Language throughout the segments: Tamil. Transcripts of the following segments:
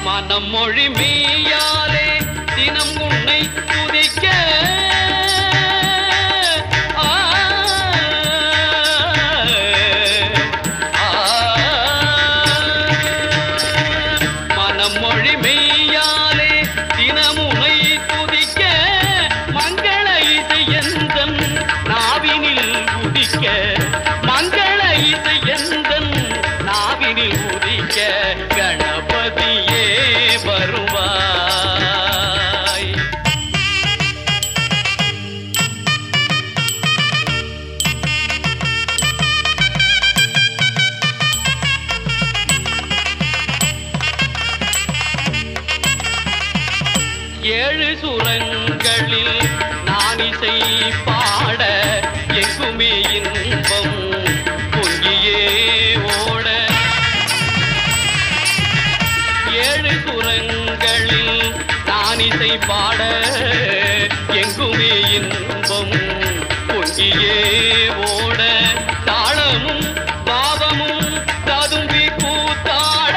மனம் மொழி மெய்யாலே தினம் உன்னை துதிக்க மனம் மொழி மெய்யாலே தினம் உன்னை துதிக்க மங்கள இசை எந்தன் நாவினில் உதிக்க மங்கள இசை எந்தன் நாவினில் உதிக்க கணபதியே வருவாய். ஏழு சுரங்களில் நான் இசை பாட எங்குமே இன்பம் பொங்கியே ஓட ஏழு சுரங்களில் நான் இசை பாட எங்குமே இன்பம் பொங்கியே ஓட தாளமும் பாவமும் ததும்பி கூத்தாட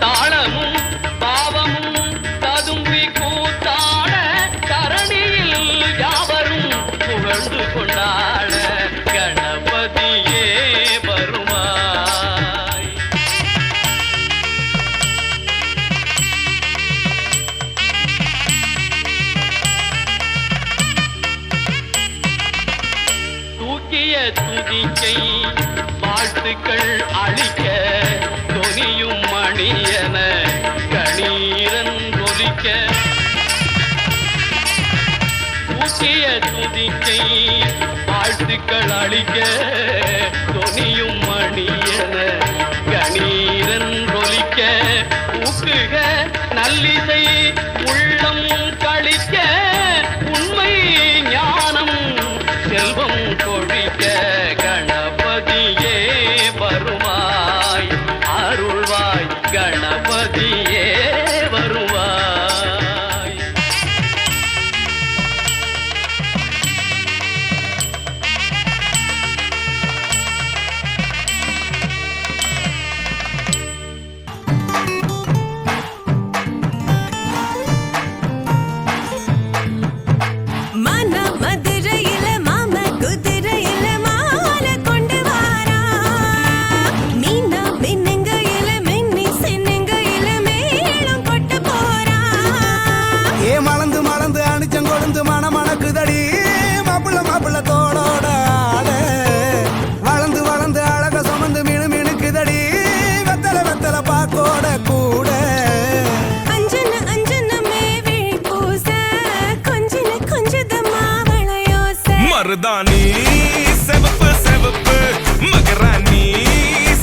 தாளமும் பாவமும் ததும்பி கூத்தாட தரணியில் யாவரும் புகழ்ந்து கொண்டாட கணபதியே வருவாய். தூக்கிய துதிக்கை வாழ்த்துக்கள் அளிக்க தொனியும் மணியன கணீரன் ஒலிக்க தூக்கிய துதிக்கை வாழ்த்துக்கள் அளிக்க தொனியும் மணியன கணீரன் ஒலிக்க ஊக்குக நல்லிசை உள்ளம் கழிக்க உண்மை ஞானம் செல்வம் கொழிக்க கணபதியே வருவாய் அருள்வாய் கணபதியே வருவாய். மதுரையில மாம குதிரையில மால கொண்டு வாரா மீனா மின்னுங்கையில மின்னி சின்னுங்கையில மேளம் கொட்ட போறா. ஏ மலந்து மலந்து அணிச்சம் கொழுந்து மணக்குதடி மாப்பிள்ள மாப்பிள்ள தோளோட ஆட வளர்ந்து வளர்ந்து அழக சுமந்து மினு மினுக்குதடி வெத்தல வெத்தல பாக்கோட கூட அஞ்சன அஞ்சனமே விழி பூச கொஞ்சின கொஞ்சதமா வளையோச மருதாணி செவப்பு செவப்பு மகராணி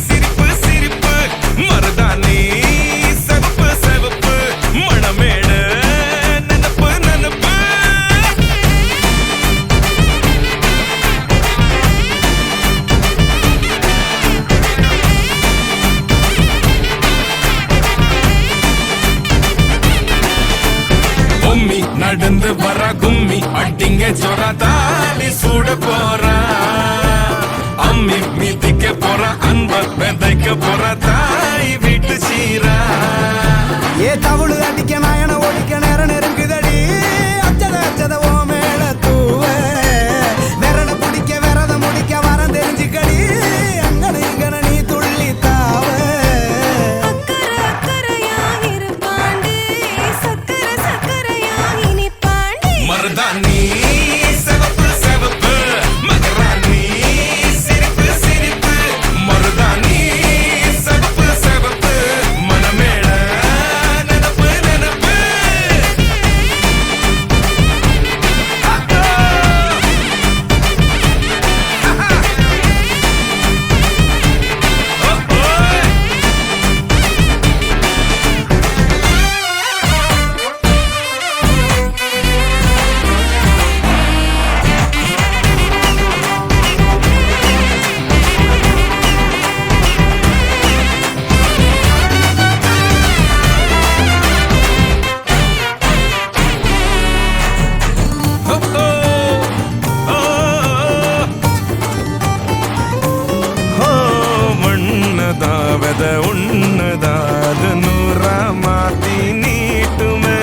சிரிப்பு சிரிப்பு மருதாணி செவப்பு செவப்பு மணமேடு நனப்பு நனப்பு பொம்மி நடந்து வர கும்மி அட்டிங்க ஜொரா தாலி சூட போறா அம்மி மீதிக்க போற அன்ப விதைக்க போற தாய் வீட்டு சீரா. ஏ தவுளு அடிக்க நாயன ஒடிக்க நேரம் நெருங்குதடி அச்சத அச்சத ஓ மேல தூவ விரட பிடிக்க விரத முடிக்க வரம் தெரிஞ்சுக்கடி அங்கன இங்கன நீ துள்ளி தாவ அக்கற அக்கறையாயிருப்பாண்டு சக்கர சக்கரையாயினி பாண்டி மருதாணி செவப்பு செவப்பு மகராணி சிரிப்பு சிரிப்பு மருதாணி செவப்பு செவப்பு மணமேட நனப்பு ஒன்னதா வெத ஒன்னதா அது நூறா மாத்தி நீட்டுமே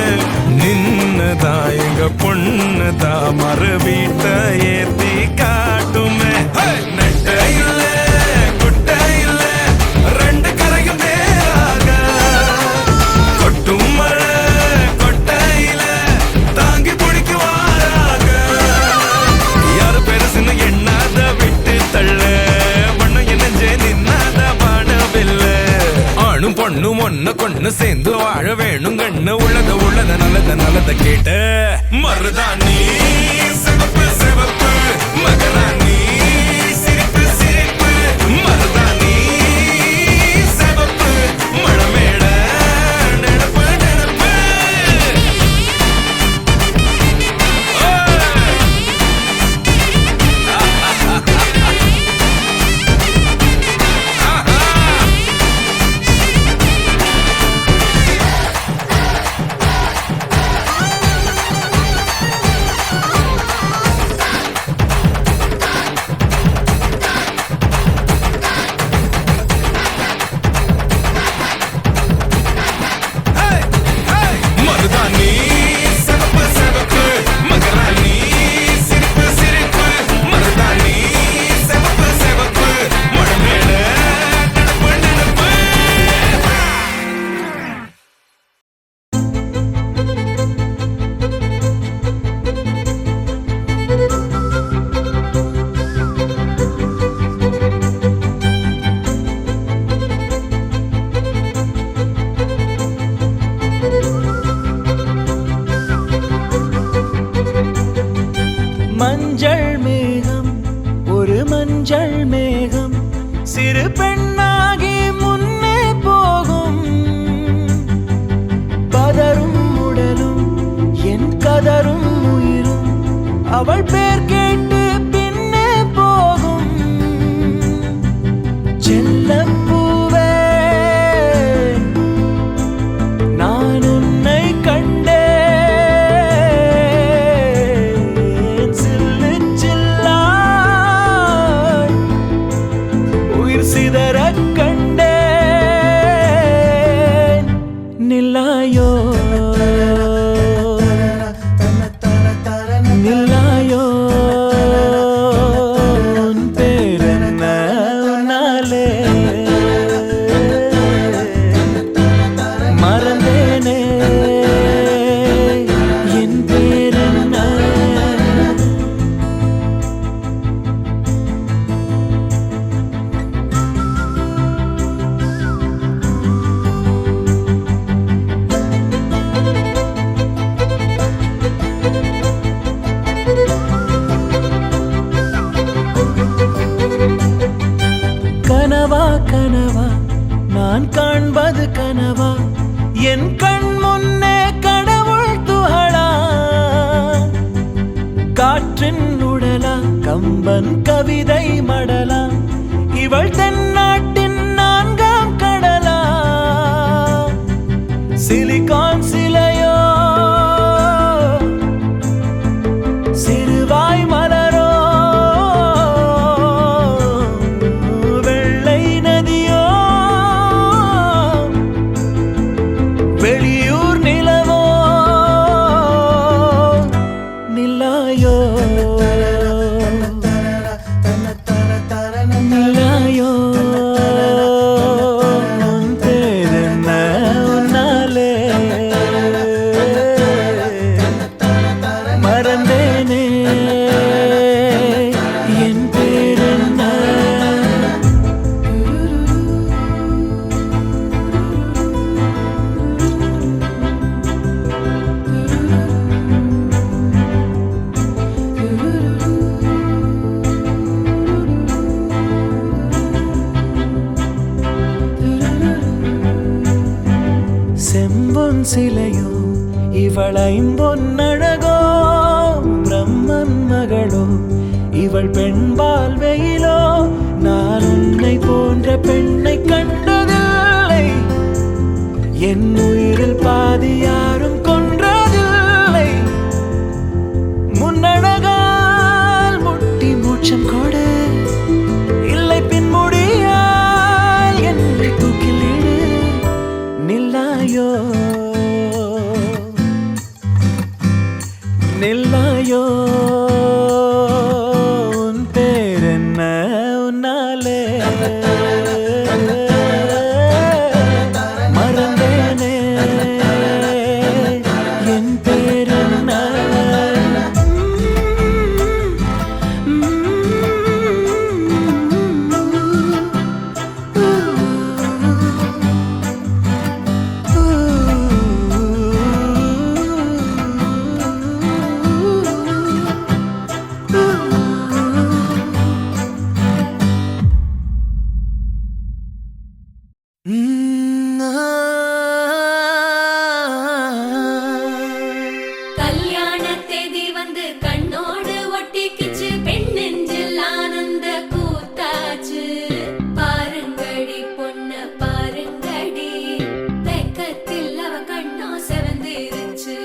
நின்னதா எங்க பொண்ணுதா மறு வீட்டை ஏத்தி காட்டுமே நெட்ட இல்ல குட்ட இல்ல ரெண்டு கரையும் நேராக கொட்டும் மழை கொட்டையில தாங்கி பிடிக்குவாராக யாரு பெருசுன்னு எண்ணாத விட்டு தள்ள மண்ணு என்னஞ்சே நின்னாத வானவில்ல ஆணும் பொண்ணும் ஒண்ணு கொண்ணு சேர்ந்து வாழ வேணும் கண்ணு உள்ளத நல்லத கேட்ட மருதாணி சிவப்பு சிவப்பு மகராணி சிரிப்பு சிரிப்பு மருதாணி சிவப்பு மழமேட நினப்பு நினப்பு மருதாணி சிவப்பு சிவப்பு மகராணி சிரிப்பு சிரிப்பு மருதாணி சிவப்பு சிவப்பு மழமேட நினப்பு நினப்பு மஞ்சள் மேகம் ஒரு மஞ்சள் மேகம் சிறு பெண்ணாகி முன்னே போகும் பதரும் உடலும் என் கதரும் உயிரும் அவள் பேர் கேட்டு பின்னே போகும் செல்லப்பூவே நான் உன்னை கண்டேன் சில்லு சில்லாய் உயிர் சிதறக் கண்டேன் நில்லாயோ நில்லாயோ உன் பேரென்ன உன்னாலே மறந்தேனே என் பேரென்ன கனவா கனவா நான் காண்பது கனவா என் கண் முன்னே கடவுள் துகளா காற்றின் உடலா கம்பன் கவிதை மடலா இவள் தென்னாட்டின் நான்காம் கடலா சிலிகான் சிலையோ சிறுவாய் மலரோ வெள்ளை நதியோ வெளியூர் நிலவோ நில்லாயோ நில்லாயோ உன் பேரென்ன உன்னாலே மறந்தேனே என் பேரென்ன செம்பொன் சிலையோ இவள் ஐம்பொன்னழகோ பிரம்மன் மகளோ இவள் பெண்பால் வெயிலோ நான் உன்னை போன்ற பெண்ணை கண்டதில்லை என் உயிரில் பாதி யாரும் கொன்றதில்லை முன்னழகால் முட்டி மூச்சம் கொடு இல்லை பின்முடியால் என் மறந்தேனே என் பேரென்ன கல்யாண தேதி வந்து கண்ணோடு ஒட்டிக்கிச்சு பெண் நெஞ்சில் ஆனந்த கூத்தாச்சு பாருங்கடி பொண்ண பாருங்கடி வெக்கத்தில் அவ கண்ணோ செவந்திருச்சு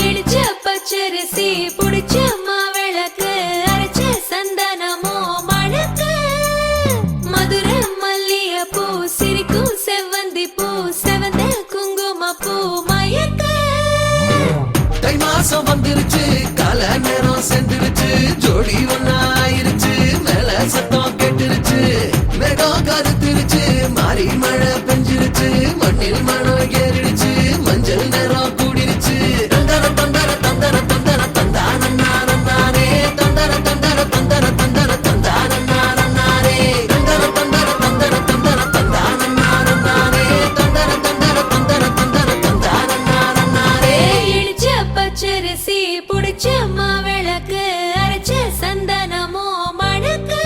இடிச்ச பச்சரிசி புடிச்ச மாவிளக்கு அரைச்ச சந்தனமோ மணக்கு மதுர மல்லிய பூ சிரிக்கும் செவ்வந்தி பூ செவந்த குங்கும பூ மயக்க தை மாசம் வந்துருச்சு கால நேரம் சென்றுருச்சு ஜோடி ஒன்னாயிருச்சு மேல சத்தம் கெட்டுருச்சு மேகம் கருத்துருச்சு மாறி மழை பெஞ்சிருச்சு மண்ணில் மனம் ஏறிடுச்சு மஞ்சள் நேரம் கூடிருச்சு தந்தர தந்தர தந்தர தந்தர தந்தானே தந்தர தந்தர தந்தர தந்தர தந்தானே தந்தர தந்தர தந்தர தந்தர தந்தானே தந்தர தந்தர தந்தர தந்தர தந்தானே இடிச்ச பச்சரிசி புடிச்ச மாவிளக்கு அரைச்ச சந்தனமோ மணக்கு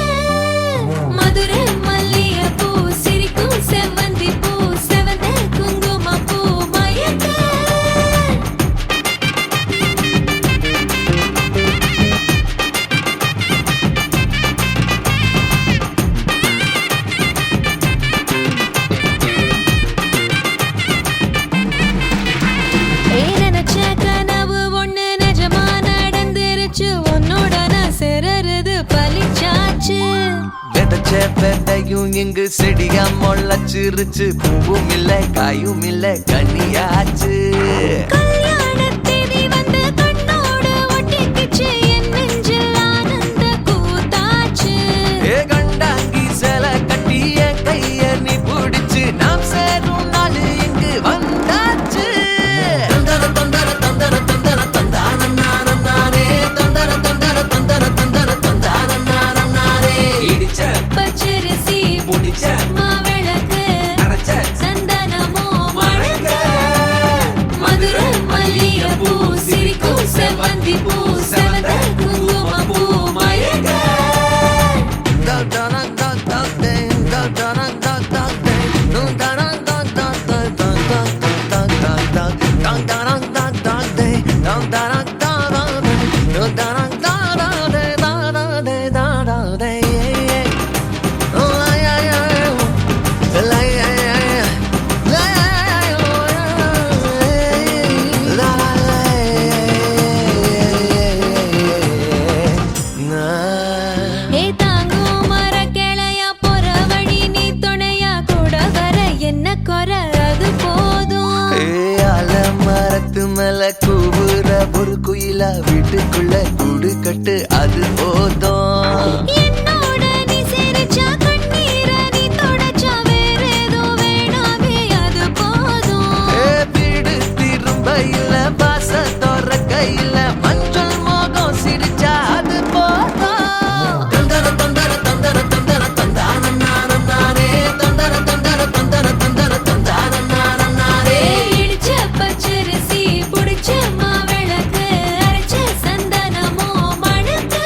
மதுர மல்லிய பூ சிரிக்கும் செவ்வந்தி பூ செவந்த குங்கும பூ மயக்க நினைச்ச கனவு ஒண்ணு நிஜமா நடந்துருச்சு உன்னோட நான் சிறருது பலிச்சாச்சு விதைச்ச விதையும் இங்கு செடியா முளைச்சிருச்சு பூவும் இல்ல காயும் இல்ல கனியாச்சு கல்யாண தேதி வந்து கண்ணோடு ஒட்டிக்கிச்சு என் நெஞ்சில் ஆனந்த கூத்தாச்சு ஏ கண்டாங்கி சில கட்டிய கைய நீ பிடிச்சு நாம் சேரும் நாள் இங்கு வந்தாச்சு தந்தர தந்தர தந்தர தந்தர தந்தானே தந்தர தந்தர தந்தர தந்தர தந்தானே இடிச்ச பச்சரிசி முடிச்ச மாவிளக்கு அரைச்ச சந்தனமோ மணக்க மதுர மல்லிய பூ சிரிக்கும் செவ்வந்தி பூ செவந்த குங்கும பூ மயக்க ஏ தாங்கும் மர கிளையா போற வழி நீ துணையா கூட வர என்ன குறை அது போதும் மரத்து மேல கூவுற ஒரு குயிலா வீட்டுக்குள்ள கூடு கட்டு அது போதும் என்னோட நீ சிரிச்சா கண்ணீர நீ தொடச்சா வேற ஏதோ வேணாமே அது போதும் வீடு திரும்ப இல்ல பாச தோற கையில மஞ்சள் மோகம் சிரிச்சா அது போதும் தந்தர தந்தர தந்தர தந்தர தந்தானே தந்தர தந்தர தந்தர தந்தர தந்தானே இடிச்ச பச்சரிசி புடிச்ச மாவிளக்கு அரைச்ச சந்தனமோ மணக்க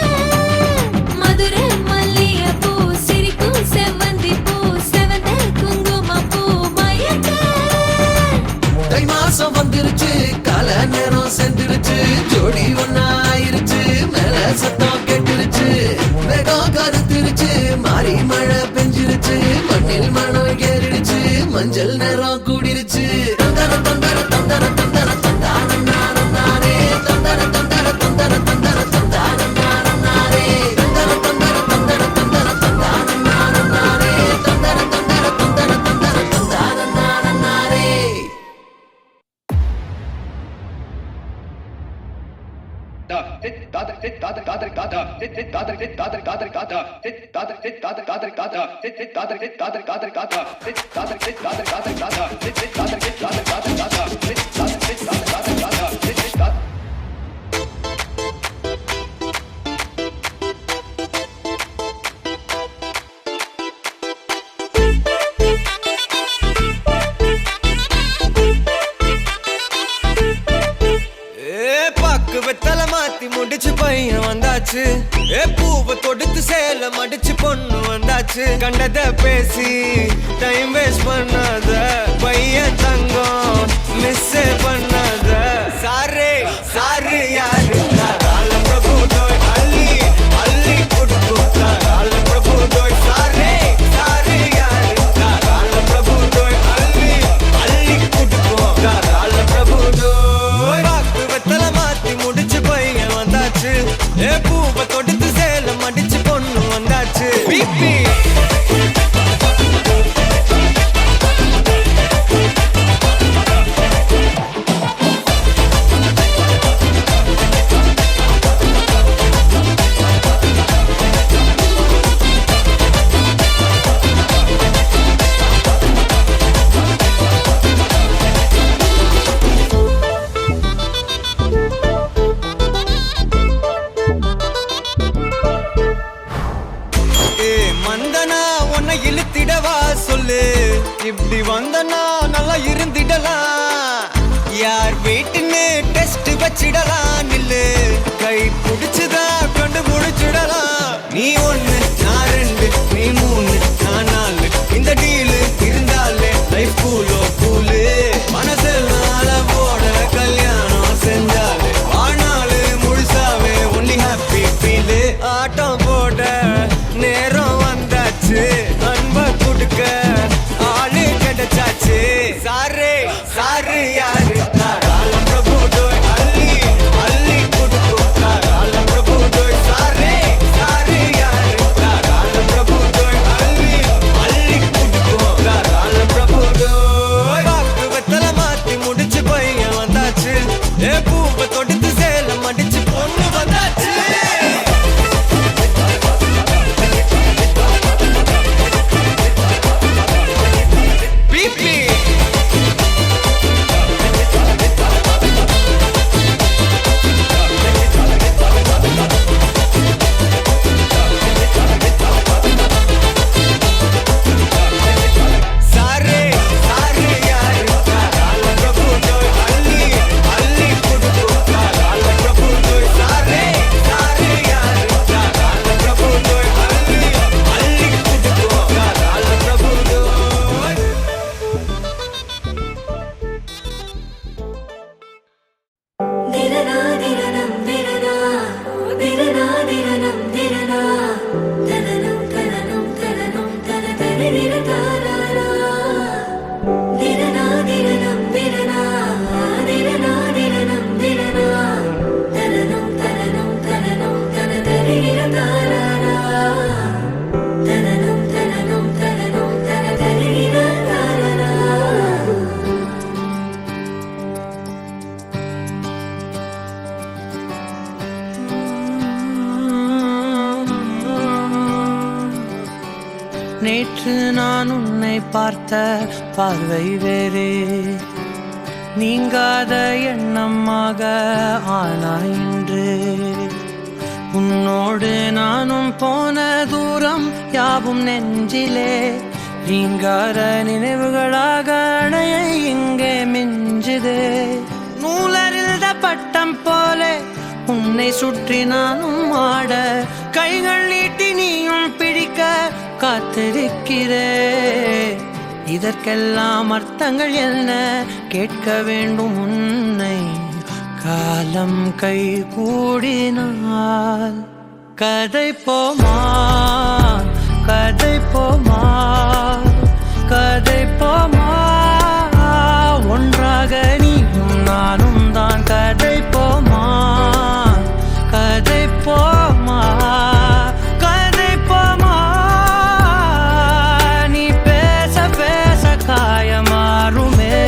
மதுர மல்லிய பூ சிரிக்கும் செவ்வந்தி பூ செவந்த குங்கும பூ மயக்க தை மாசம் வந்துருச்சு கால நேரம் சென்றுருச்சு ஜோடி ஒன்னாயிருச்சு மேல சத்தம் கெட்டுருச்சு மேகம் கருத்துருச்சு மாறி மழை பெஞ்சிருச்சு மண்ணில் மனம் ஏறிடுச்சு மஞ்சள் நேரம் கூடிருச்சு தந்தர தந்தர தந்தர தந்தர தந்தானே வெத்தலை மாத்தி முடிச்சு பையன் வந்தாச்சு. பூவை தொடுத்து சேல மடிச்சு பொண்ணு வந்தாச்சு. கண்டத பேசி டைம் வேஸ்ட் பண்ணாத பையன் தங்கம் மிஸ் பண்ணாத. சாரே சாரு யாரு பிரபு டோய் அள்ளி அள்ளி கொடுக்கும் பிரபு டோய். சாரே சாரு யாரு பிரபு டோய் அள்ளி அள்ளி கொடுக்கும் பிரபு டோய். வெத்தலை மாத்தி முடிச்சு பையன் வந்தாச்சு. பூவை தொடுத்து சேல மடிச்சு பொண்ணு வந்தாச்சு. பிபி இழுத்திடவா சொல்லு. இப்படி வந்தனா நல்லா இருந்திடலாம். யார் வீட்டுன்னு டெஸ்ட் வச்சிடலாம். நில்லு கை பிடிச்சுதா கொண்டு முடிச்சிடலாம். நீ ஒண்ணு நான் ரெண்டு நீ மூணு நான் நாலு. இந்த டீலு இருந்தாலே லைஃப் கூலோ கூலு. மனசெல்லாம் போட கல்யாணம் செஞ்சாலே ஆனாலு முழுசாவே ஒன்லி ஹாப்பி ஃபீலு. ஆட்டம் போட நேரம் வந்தாச்சு. அன்ப கொடுக்க ஆளு கிடைச்சாச்சு. சாரே சாரு யாரு பிரபு டோய் அள்ளி அள்ளி கொடுக்கும் பிரபு டோய். சாரே சாரு யாரு பிரபு டோய் அள்ளி அள்ளி கொடுக்கும் பிரபு டோய். வெத்தலை மாத்தி முடிச்சு பையன் வந்தாச்சு. பூவை தொடுத்து சேல மடிச்சு பொண்ணு வந்தாச்சு. நேற்று நான் உன்னை பார்த்த பார்வை வேறே. நீங்காத எண்ணமாக ஆனாய் இன்று. உன்னோடு நானும் போன தூரம் யாவும் நெஞ்சிலே. நீங்காத நினைவுகளாக அணைய இங்கே மிஞ்சுதே. நூலறிந்த பட்டம் போல உன்னை சுற்றி நானும் ஆட. கைகள் நீட்டி நீயும் பிடிக்க காத்திருக்கிறே. இதற்கெல்லாம் அர்த்தங்கள் என்ன கேட்க வேண்டும் உன்னை. காலம் கை கூடினால் கதை போமா கதை போமா கதை போமா. ஒன்றாக நீயும் நானும் தான் கதை போமா கதை போமா கதை போமா. நீ பேச பேச காயமாறுமே.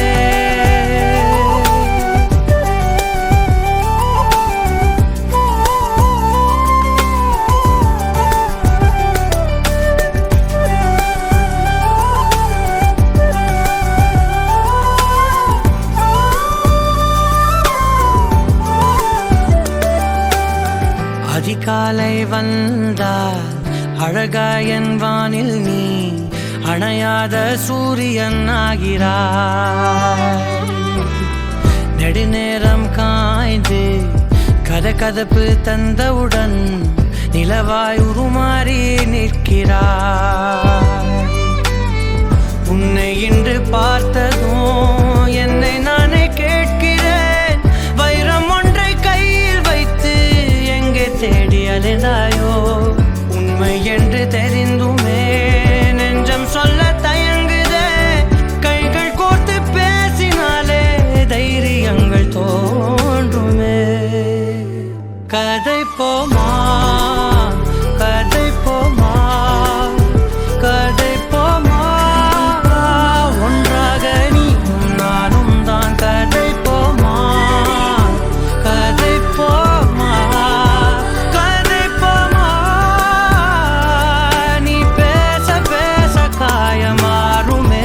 அதிகாலை வந்தால் அழகாயன் வானில் நீ அணையாத சூரியன் ஆகிறாய். நெடுநேரம் காய்ந்து கதகதப்பு தந்தவுடன் நிலவாய் உருமாறி நிற்கிறாய். உன்னை இன்று பார்த்ததும் என்னை நானே கேட்கிறேன், வைரம் ஒன்றை கையில் வைத்து எங்கே தேடி அலைந்தாயோ? உண்மை என்று தெரிந்துமே நெஞ்சம் சொல்ல தயங்குதே, கைகள் கோர்த்து பேசினாலே தைரியங்கள் தோன்றுமே. கதை போமா கதை போமா கதை போமா, ஒன்றாக நீயும் நானும் தான். கதை போமா கதை போமா கதை போமா, நீ பேச பேச காயமாறுமே.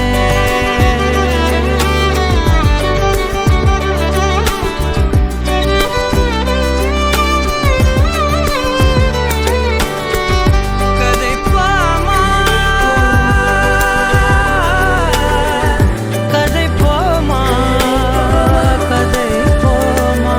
கதை போமா கதை போமா கதை போமா.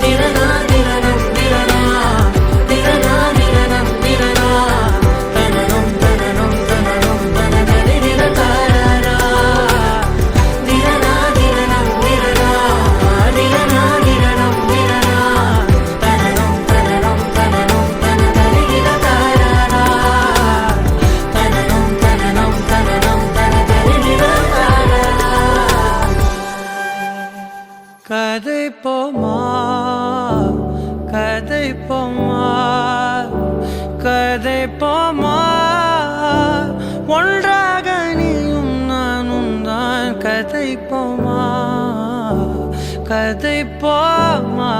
திரனா திரனம் திரனா திரனா திரனம் திரனா தனனம் தனனம் தனனம் தனதரி திரதாரா. திரனா திரனம் திரனா திரனா திரனம் திரனா தனனம் தனனம் தனனம் தனதரி திரதாரா. தனனம் தனனம் தனனம் தனதரி திரதாரா. கதை போமா கதை போமா கதை போமா, ஒன்றாக நீயும் நானும் தான். கதை போமா கதை போமா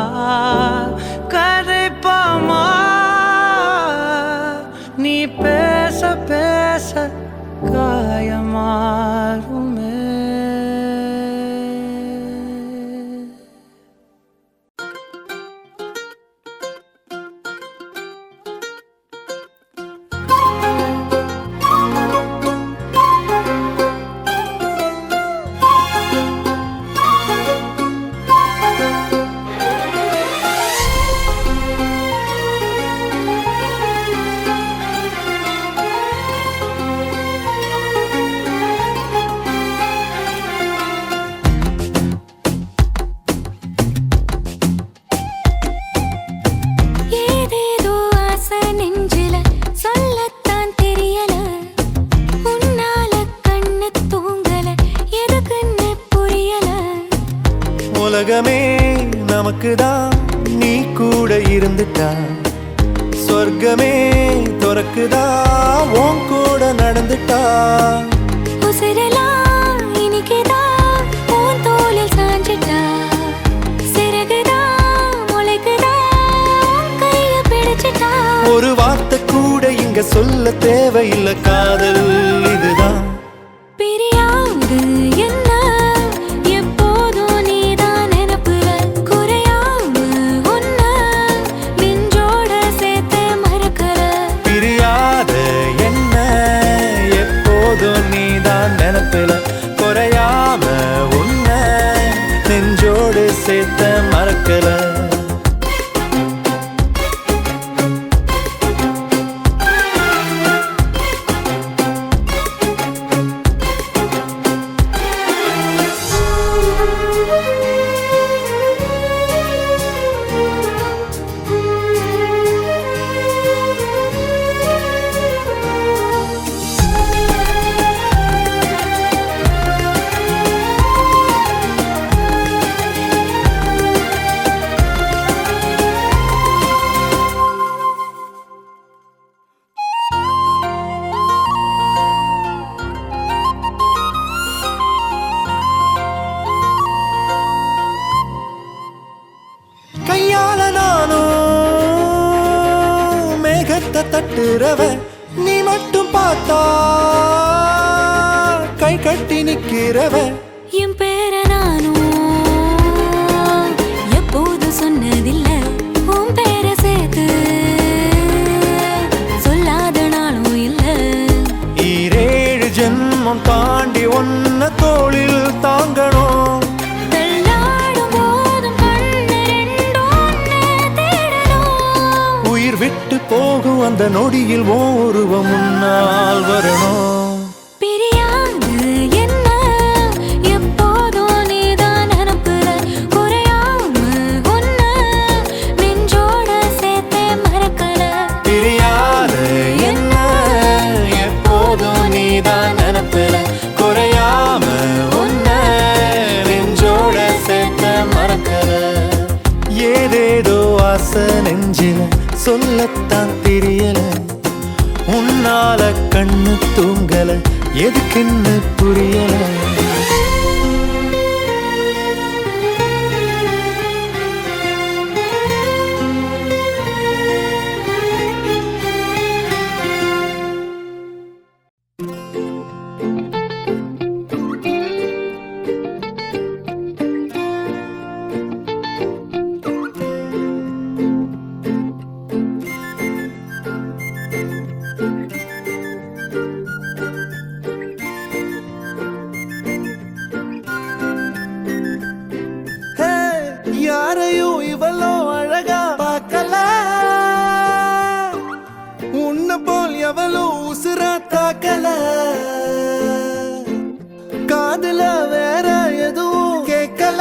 கதை போமா, நீ பேச பேச காயமாறுமே. ஏதேதோ ஆசை நெஞ்சில சொல்லத்தான் தெரியல, உன்னால கண்ணு தூங்கல, எதுக்குன்னு புரியல. உலகமே நமக்குதான், நீ கூட இருந்துட்டா சொர்க்கமே துறக்குதா, உன் கூட நடந்துட்டா. உசிரெல்லாம் இனிக்குதான், உன் தோளில் சாஞ்சிட்டா. சிறகுதான் முளைக்குதான், கைய பிடிச்சிட்டா. ஒரு வார்த்தை கூட இங்க சொல்ல தேவையில்லை, காதல் இதுதான். பிரியாது என்ன எப்போதும் நீதான் நினப்புல, குறையாம உன்ன நெஞ்சோட சேர்த்து மறக்கல. பிரியாத என்ன எப்போதும் நீதான் நினைப்பில, குறையாம உன்னை நெஞ்சோடு சேர்த்த மறக்கல. தட்டுறவ நீ மட்டும் பார்த்தா கை கட்டி நிக்கிறவன் என் பேர நானும் எப்போது சொன்னதில்லை, உன் பேர சேர்த்து சொல்லாத நாளும் இல்லை. 7 ஜென்மம் தாண்டி ஒன்ன தோளில் தாங்கணும். தள்ளாடும் போதும் கண்ணு ரெண்டும் ஒண்ணு தேடணும். உயிர் விட்டு போகும் அந்த நொடியில் உருவம் முன்னால் வரணும். பிரியாது என்ன எப்போதும் நீதான் நினப்புல, குறையாம உன்ன நெஞ்சோட சேர்த்தே மறக்கல. பிரியாத என்ன எப்போதும் நீதான் நினப்புல, குறையாம உன்ன நெஞ்சோட சேர்த்த மறக்கல. ஏதேதோ ஆசை நெஞ்சில சொல்லத்தான் தெரியல, உன்னால கண்ணு தூங்கல, எதுக்குன்னு புரியல. யாரையும் இவளோ அழகா பார்க்கல, உன்ன போல் எவளோ உசுரா தாக்கல. காதுல வேற எதுவும் கேட்கல,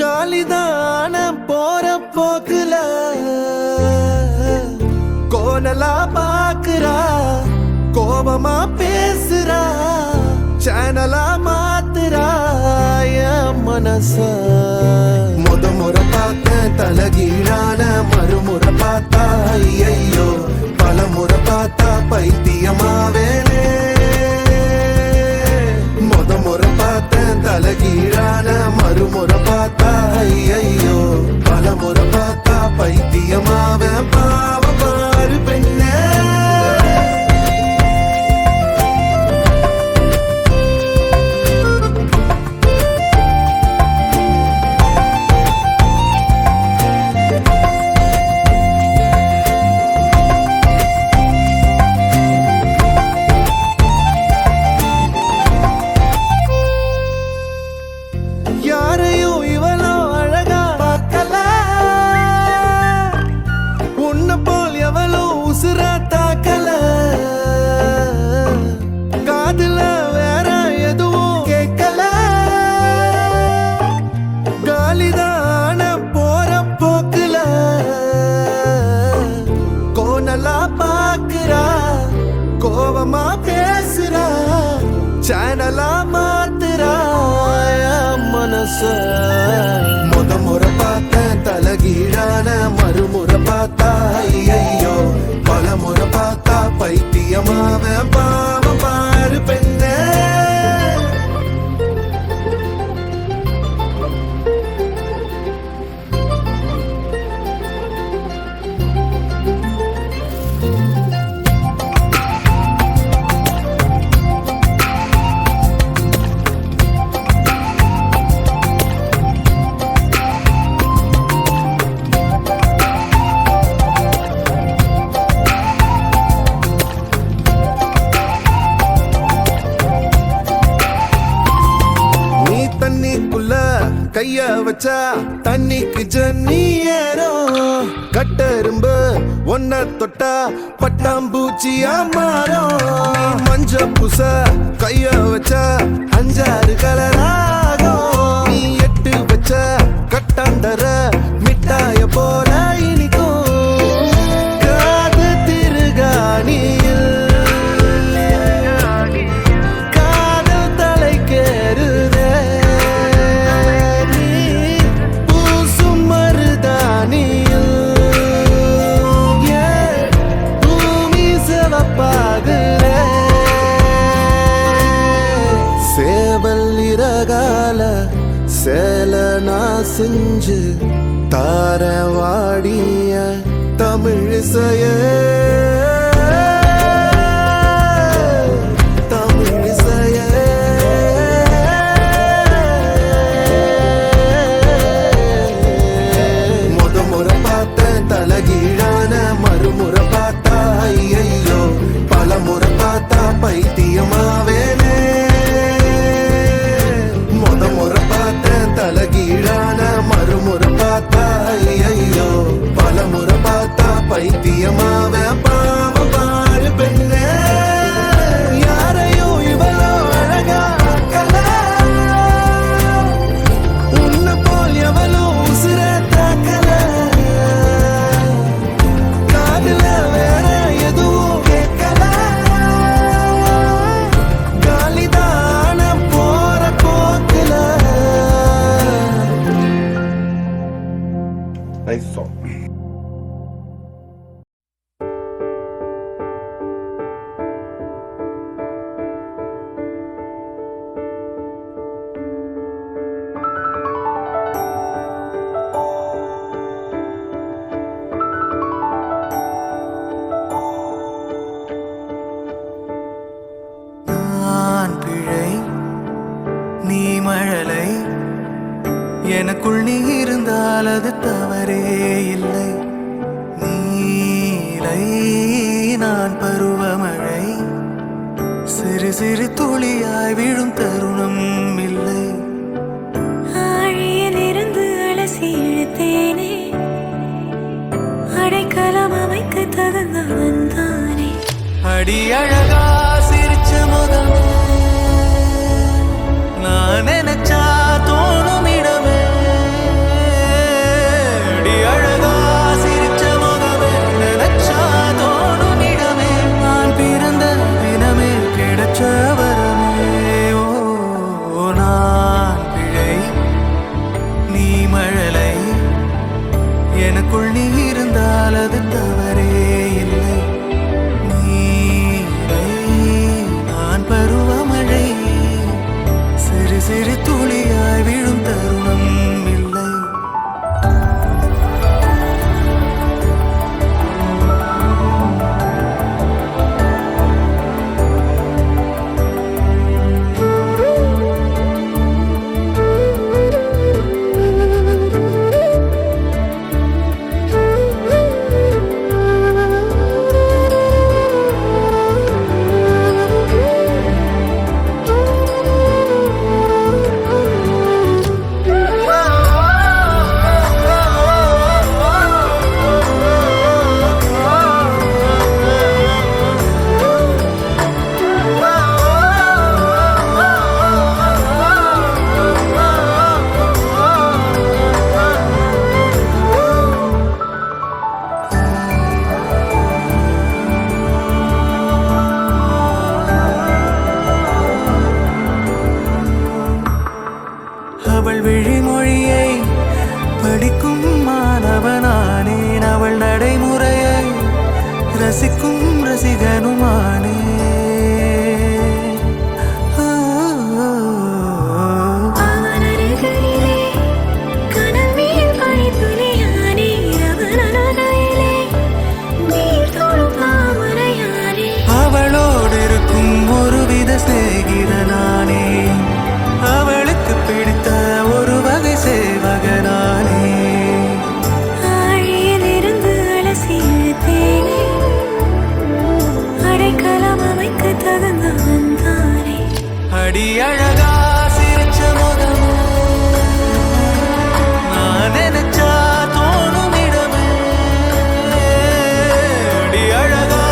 காலிதான போற போக்குல கோணலா பாக்குறா, கோபமா பேசுறா, சேனலா மாத்துறா என் மனச. முறை பார்த்த தலகீழான மறுமுறை பார்த்தா ஐயோ, பல முறை பார்த்தா பைத்தியமாவேனே. முறை பார்த்த தலகீழான மறுமுறை பார்த்தா ஐயோ, பல முறை பார்த்தா பைத்தியமாவே. பாவ பாரு பெண்ணே, யாரையும் இவளோ அழகா பார்க்கல, உன்ன போல் எவளோ உசுரா தாக்கல. காதுல வேற எதுவும் கேட்கல, காலிதான போற போக்குல கோணலா பாக்குறா, கோபமா பேசுறா, சேனலா மாத்துறா என் மனச. முறை பார்த்த தலகீழான மறுமுறை பார்த்தா ஐயோ, பல முறை பார்த்தா பைத்தியமாவ. பாவ பாரு பெண்ணே, கைய வச்சா தண்ணிக்கு ஜன்னி ஏறும், கட்டெரும்பு ஒன்ன தொட்டா பட்டாம்பூச்சியா மாறும். மஞ்ச பூச கைய வச்சா 5-6 கலராகும், நீ 8 வச்ச கட்டாண்டர மிட்டாய போல இனிக்கும். காது திருகாணியில் காதல் தலைக்கேறுதே, சேல நான் செஞ்சு தார வாடிய தமிழிசையே. நான் பருவமழை சிறு சிறு துளியாய் விழும் தருணம் இல்லை. ஆழியிலிருந்து அலசி இழுத்தேனே அடைக்கலம் அமைக்க தகுந்தவன் தானே. அடி அழகா சிரிச்ச முகம் நான் நினைச்சா தோணும் இடமே. அடி அழகா சிரிச்ச முகமே நினைச்சா தோணும் இடமே. நான் பிறந்த தினமே கிடைச்ச வரமே. ஓ நான் பிழை நீ மழலை எனக்குள் நீ இருந்தால் அது தவறே இல்லை. நான் பருவமழை சிறு சிறு துளியாய் விழும் தருணம் இல்லை. அவள் விழிமொழியை படிக்கும் மாணவனானேன். அவள் நடைமுறையை ரசிக்கும் ரசிகனுமானே. அவனருகிலே கனவில் பனித்துளியானே. அவனருகிலே நீர் தொடும் தாமரையானே. அவளோடு இருக்கும் ஒருவித சிநேகிதனானே. அவளுக்கு பிடித்த ஒரு வகை சேவகனானே. ஆழியிலிருந்து அலசி இழுத்தேனே அடைக்கலம் அமைக்க தகுந்தவன் தானே. அடி அழகா சிரிச்ச முகம் நான் நினைச்சா தோணும் இடமே. அடி அழகா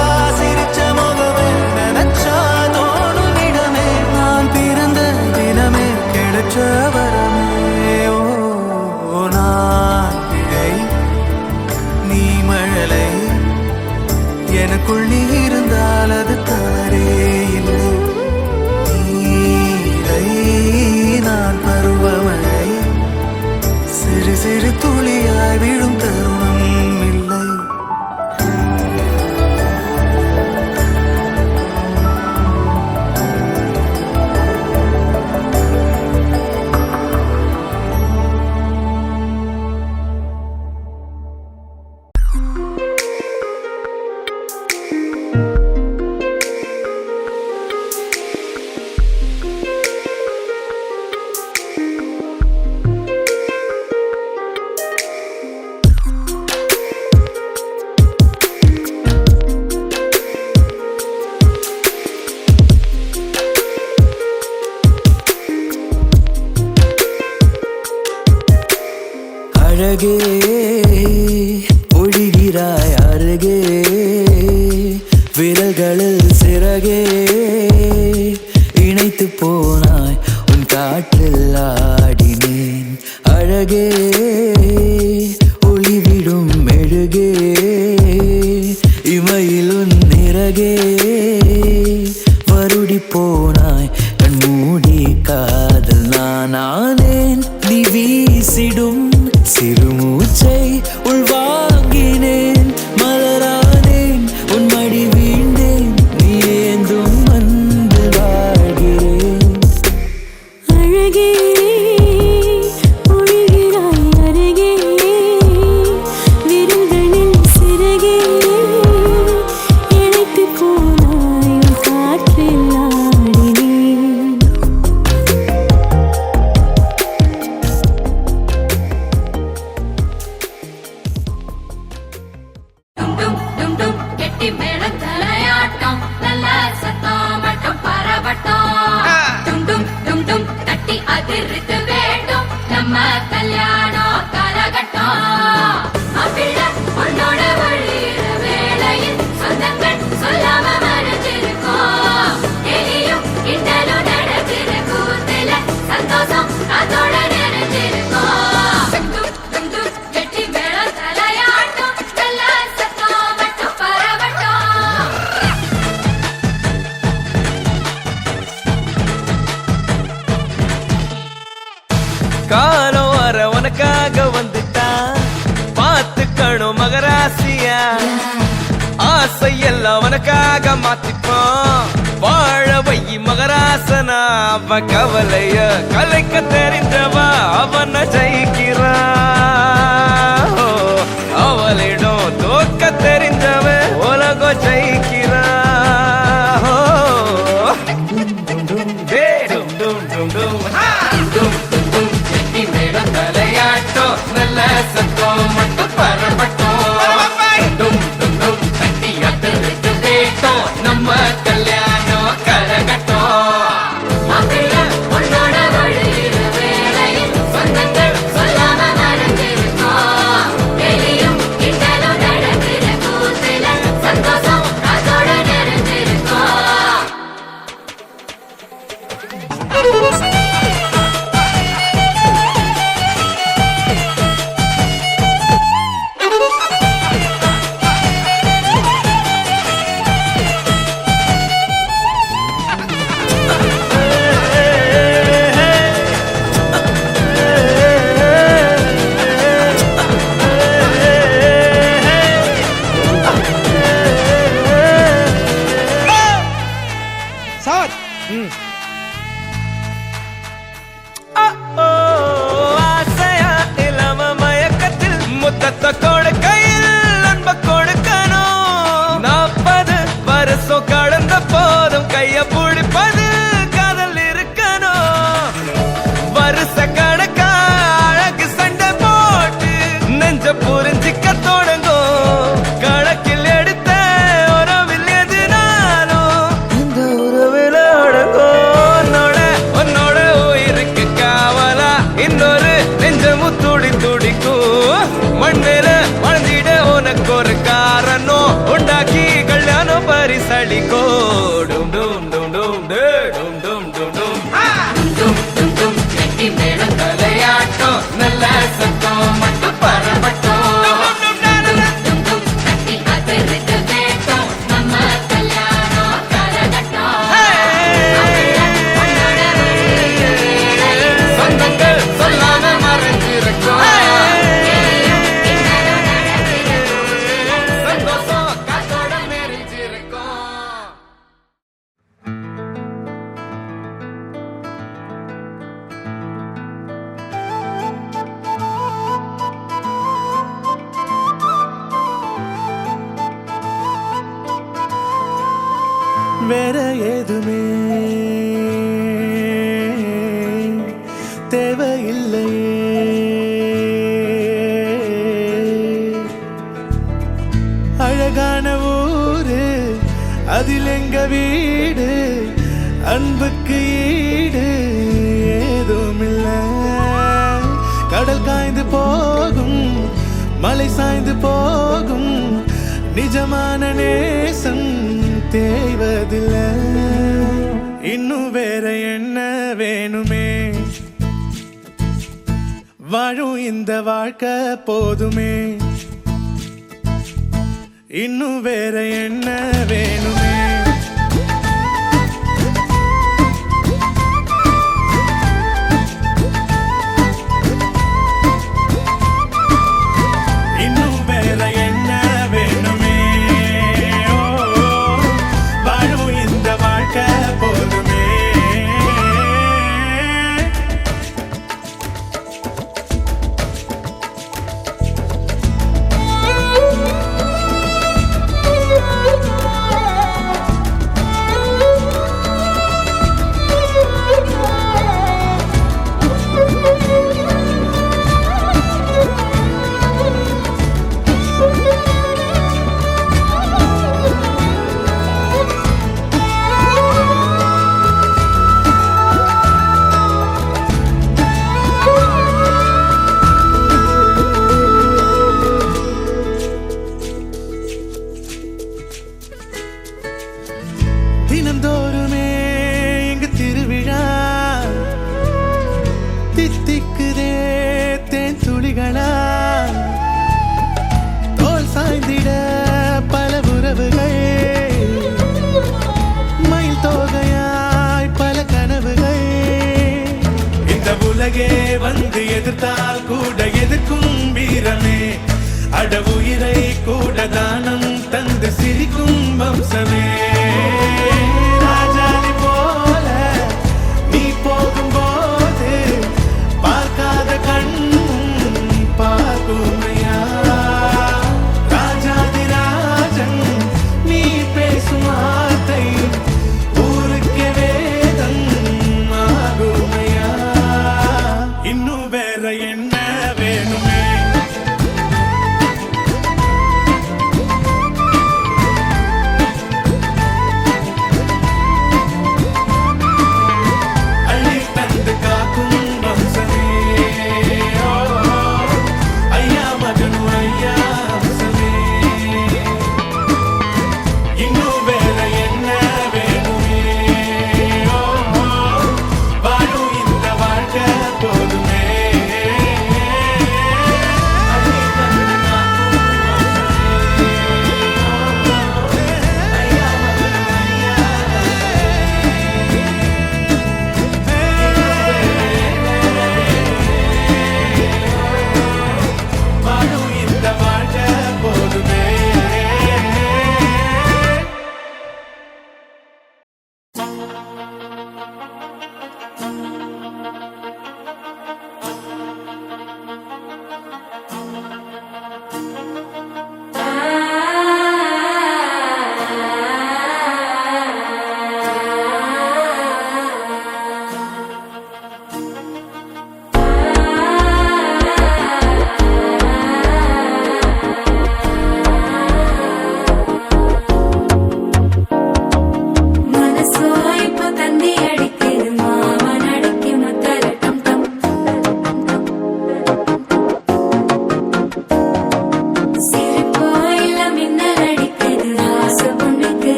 சிரிச்ச முகமே நினைச்சா தோணும் இடமே. நான் பிறந்த தினமே கிடைச்ச வரமே. ஓ நான் பிழை நீ மழலை எனக்குள் நீ இருந்தால் அது தவறே இல்லை. நீரை நான் பருவமழை சிறு சிறு துளியாய் விழும் தருணம் இல்லை. அழகே ஒழிகிறாய் அருகே விரல்களில் சிறகே இணைத்து போனாய் உன் காற்றில் ஆடினேன். அழகே ஒளிவிடும் மெழுகே இமையில் உன் நிறகே வருடி போனாய் கண் மூடி காதல் நானானேன். நீ வீசிடும் சிறுமூச்சை உள்வாங்கினேன். மலரானேன் உன் மடி வீழ்ந்தேன். நீ ஏந்தும் வந்து வாழ்கிறேன். அழகே ஒழிகிறாய் அருகே விரல்களில் சிறகே இணைத்து போனாய் உன் காற்றில் ஆடினேன். டும் டும் டும் டும் கெட்டி மேளத்தால அதிர்த்து வேண்டும் நம்ம கல்யாணம் காலகட்டம் மாப்பிள்ளை பொண்ணோட வழியிற வேளையில் சொந்தங்கள் சொல்லாம மறைஞ்சிருக்கோம் எலியும் கிண்டலும் நடக்கிற கூத்துல சந்தோஷம் அதோட நிறைஞ்சிருக்கோம் கெட்டி மேளம் தலையாட்டம் நல்ல சத்தம் மட்டும் பரவட்டும் காலம் வர உனக்காக வந்துட்டான் பார்த்துக்கணும் மகராசியா ஆசை எல்லாம் உனக்காக மாத்திப்போம் வாழ வை மகராசனா அவன் கவலைய கலைக்க தெரிஞ்சவா அவனை ஜெயிக்கிறான் அவளிடம் தோக்க தெரிஞ்சவன் உலகம் ஜெயிக்கிறான் தலையாட்டம் நல்ல சத்தம் மட்டும் பரப்பட்டும் தட்டி அத்தருக்கு வேட்டம் நம்ம கல்யாணம் கரகட்டம் மாப்பிள்ளை பொண்ணோட வழியிற வேளையில் சொந்தங்கள் சொல்லாம மறைஞ்சிருக்கோம் எலியும் கிண்டலும் நடக்கிற கூத்துல சந்தோஷம் அதோட நிறைஞ்சிருக்கோம் சார் ஆசையா இளம மயக்கத்தில் முத்தத்தை கொடுக்கையில் அன்ப கொடுக்கணும் 40 வருஷம் கடந்த போதும் கைய பிடிப்பது காதல் இருக்கணும் வருஷ கணக்கா அழகு சண்டை போட்டு நெஞ்ச புரிஞ்சிக்க தொடங்கும் கணக்கில் எடுத்த உறவில் எதிராலும் இந்த உறவில் அடங்கும் உன்னோட உயிருக்கு காவலா இன்னொரு நெஞ்சமும் துடிக்கும் மண்ணில வாழ்ந்திட உனக்கு ஒரு காரணம் உண்டாக்கி கல்யாணம் பரிசளிக்கோ டும் டும் டும் டும் டே, டும் டும் டும் டும் கெட்டி மேளம் தலையாட்டம் நல்ல சத்தம் மட்டும் பரப்பட்டும் தட்டி அதிர்த்து வேண்டும் நம்ம கல்யாணம் காலகட்டம் சொந்தங்கள் சொல்லாம மறைஞ்சிருக்கும் சந்தோஷம் காத்தோட நிறைஞ்சிருக்கும் வேற ஏதுமே தேவையில்லையே அழகான ஊரு அதில் எங்க வீடு அன்புக்கு ஈடு ஏதும் இல்ல கடல் காய்ந்து போகும் மலை சாய்ந்து போகும் நிஜமான நேசம் தேய்வதில்லை இன்னும் வேற என்ன வேணுமே வாழும் இந்த வாழ்க்கை போதுமே இன்னும் வேற என்ன வேணுமே இன்னும் வேற என்ன வேணுமே ஓ, வாழும் இந்த வாழ்க்கை போதுமே தினந்தோறுமே இங்கு திருவிழா தித்திக்குதே தேன் துளிகளா தோல் சாய்ந்திட பல உறவுகள் மயில் தோகையாய் பல கனவுகள் இந்த உலகே வந்து எதிர்த்தால் கூட எதிர்க்கும் வீரமே அட உயிரை கூட தானம் தந்து சிரிக்கும் வம்சமே ராஜாதி போல நீ போகும்போது பார்க்காத கண்ணும் பார்க்குமையா ராஜாதி ராஜன் நீ பேசும் வார்த்தை ஊருக்கே வேதம் ஆகுமையா இன்னும் வேற என்ன வேணுமே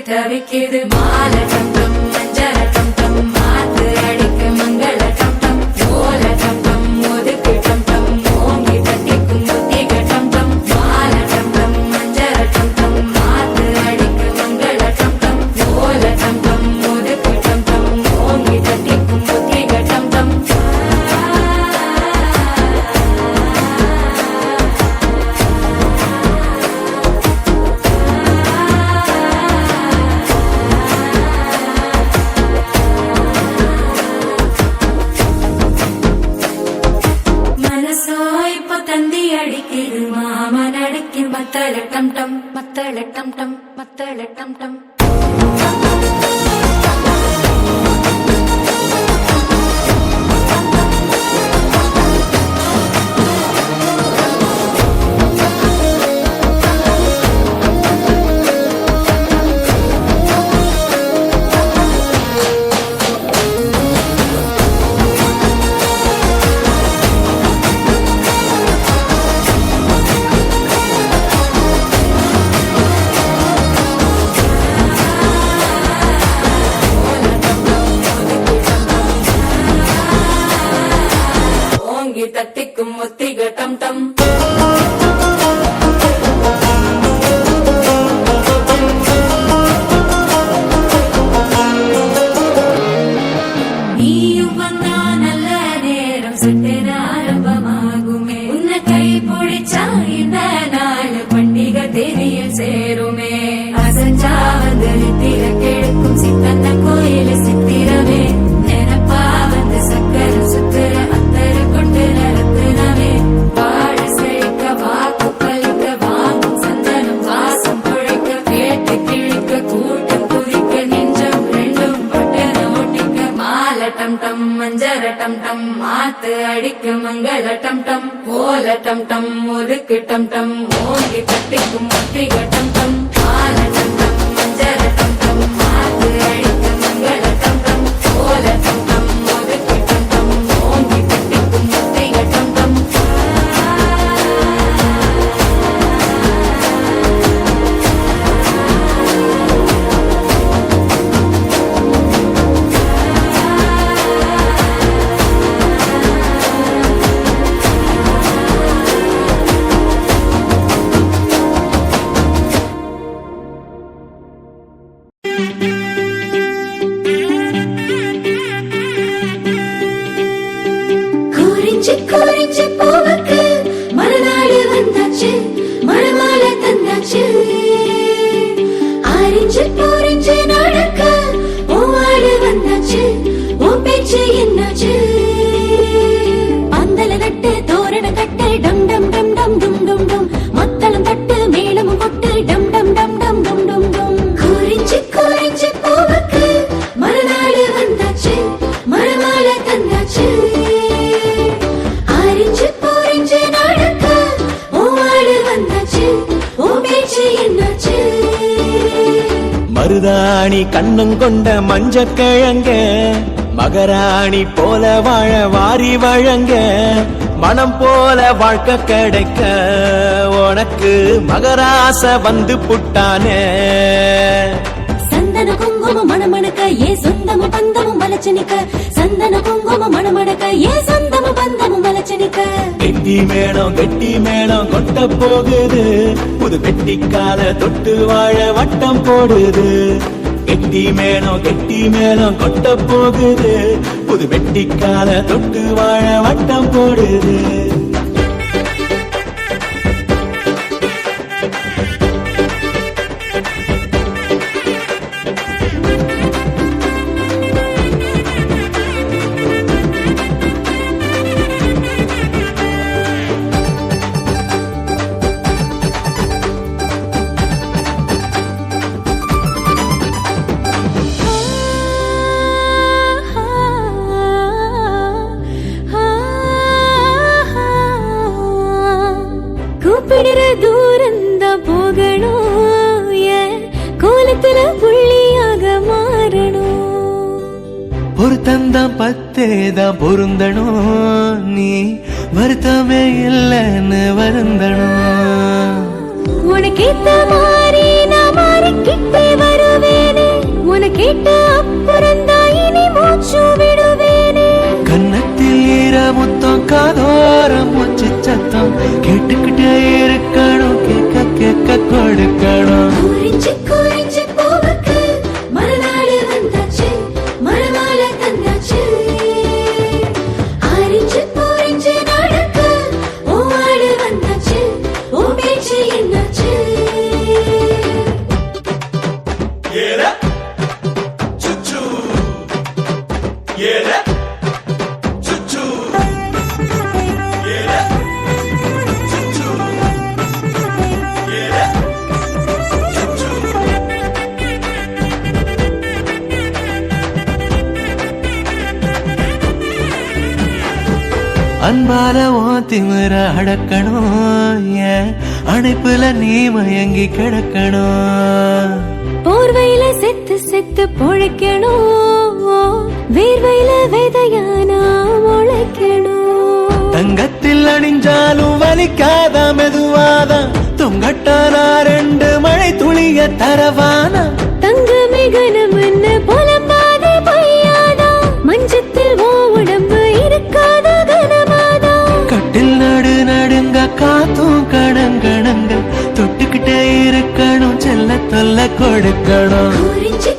தவிக்குது மால டம் டம் மஞ்சள டம் டம் மாத்து அடிக்க மங்கள டம் டம் ஓல டம் டம் ஒதுக்கு டம் டம் ஓங்கி தட்டிக்கும் முத்திக டம் டம் மால டம் டம் மஞ்சள டம் டம் மாத்து அடிக்க மங்கள டம் டம் ஓல டம் டம் ஒதுக்கு டம் டம் ஓங்கி தட்டிக்கும் முத்திக டம் டம் அடிக்குது மாமன் அடிக்கு மத்தள டம் டம் மத்தள டம் டம் மத்தள டம் டம் தட்டிக்கும் முத்திக டம் டம் நீயும் வந்தா நல்ல நேரம் சட்டென ஆரம்பமாகுமே உன்னை கை பிடிச்சா இந்த நாள் பண்டிகை தெரியல் சேருமே அசஞ்சா வந்து நித்திர கெடுக்கும் சித்தன்ன கோயில சித்திரமே நினப்பா வந்து சக்கர சுத்துற அத்தர கொண்டு நடத்துனவே வாழ செழிக்க வாக்கு பலிக்க வாங்கும் சந்தனம் வாசம் குழைக்க கேட்டு கிழிக்க கூட்டம் குதிக்க நெஞ்சம் ரெண்டும் பட்டன ஒட்டிக்க மால டம் டம் மஞ்சர டம் டம் மாத்து அடிக்க மங்கள டம் டம் ஓல டம் டம் ஒதுக்கு டம் டம் ஓங்கி தட்டிக்கும் முத்திக டம் டம் மால டம் டம் மஞ்சர டம் டம் மாத்து அடிக்க ஆரஞ்சு போரஞ்சு நடக்க ஓவாடு வந்தாச்சு ஓ பேச்சு என்னாச்சு பந்தல நட்டு தோரண கட்டு டம் டம் டம் டம் டும் டும் டும் மத்தளம் தட்டு மேளமும் கொட்டு டம் டம் டம் டம் டும் டும் டும் குறிஞ்சி குறிஞ்சி பூவுக்கு மறுநாடு வந்தாச்சு மறுமாலை தந்தாச்சு ஆரஞ்சு போரஞ்சு நடக்க ஓவாடு வந்தாச்சு ஓ பேச்சு என்னாச்சு மருதாணி கண்ணம் கொண்ட மஞ்சக்கிழங்க மகராணி போல வாழ வாரி வழங்க மனம் போல வாழ்க்கை கிடைக்க உனக்கு மகராச வந்து புட்டானே சந்தன குங்குமம் மணமணக்க ஏ சொந்தமும் பந்தமும் மலச்சனிக்க சந்தன குங்குமம் மணமணக்க ஏ சொந்தமும் பந்தமும் மலச்சனிக்க கெட்டி மேளம் கொட்ட போகுது புது வெட்டிக்கால தொட்டு வாழ வட்டம் போடுது கெட்டி மேளம் கொட்ட போகுது புது வெட்டிக்கால தொட்டு வாழ வட்டம் போடுது கூப்பிடுற தூரந்தான் போகணும் ஏன் கோலத்துல புள்ளியாக மாறணும் பொருத்தந்தான் பத்தேதான் பொருந்தணும் நீ வருத்தமே இல்லைன்னு வருந்தணும் உனக்கேத்த மாதிரி நான் மாறிக்கிட்டே வருவேனே உனக்கேட்ட அப்புறந்தான் இனி மூச்சு விடுவேனே கன்னத்தில் ஈரமுத்தம் காதோரம் மூச்சு சத்தம் கேட்டுக்கிட்டே இருக்கணும் கேட்க கொடுக்கணும் குறிஞ்சி குறிஞ்சி பூவுக்கு மறுநாடு வந்தாச்சு மறுமாலை தந்தாச்சு ஆரஞ்சு போரஞ்சு நடக்க ஓவாடு வந்தாச்சு ஓ பேச்சு என்னாச்சு அன்பால ஓ திமிர அடக்கணும் ஏன் அணைப்புல நீ மயங்கி கிடக்கணும் போர்வையில செத்து செத்து பொழைக்கணும் வேர்வையில விதையானா முளைக்கணும் தங்கத்தில் அணிஞ்சாலும் வலிக்காத மெதுவாத தொங்கட்டானா ரெண்டு மழை துளிய தரவானா தங்க மிகனம் என்ன புலம்பாதே பொய்யாதா மஞ்சத்தில் ஓ உடம்பு இருக்காத கனமாதா கட்டில் நடுங்க காத்தும் கடங்கணங்க தொட்டுக்கிட்டே இருக்கணும் செல்ல தொல்ல கொடுக்கணும் குறிஞ்சி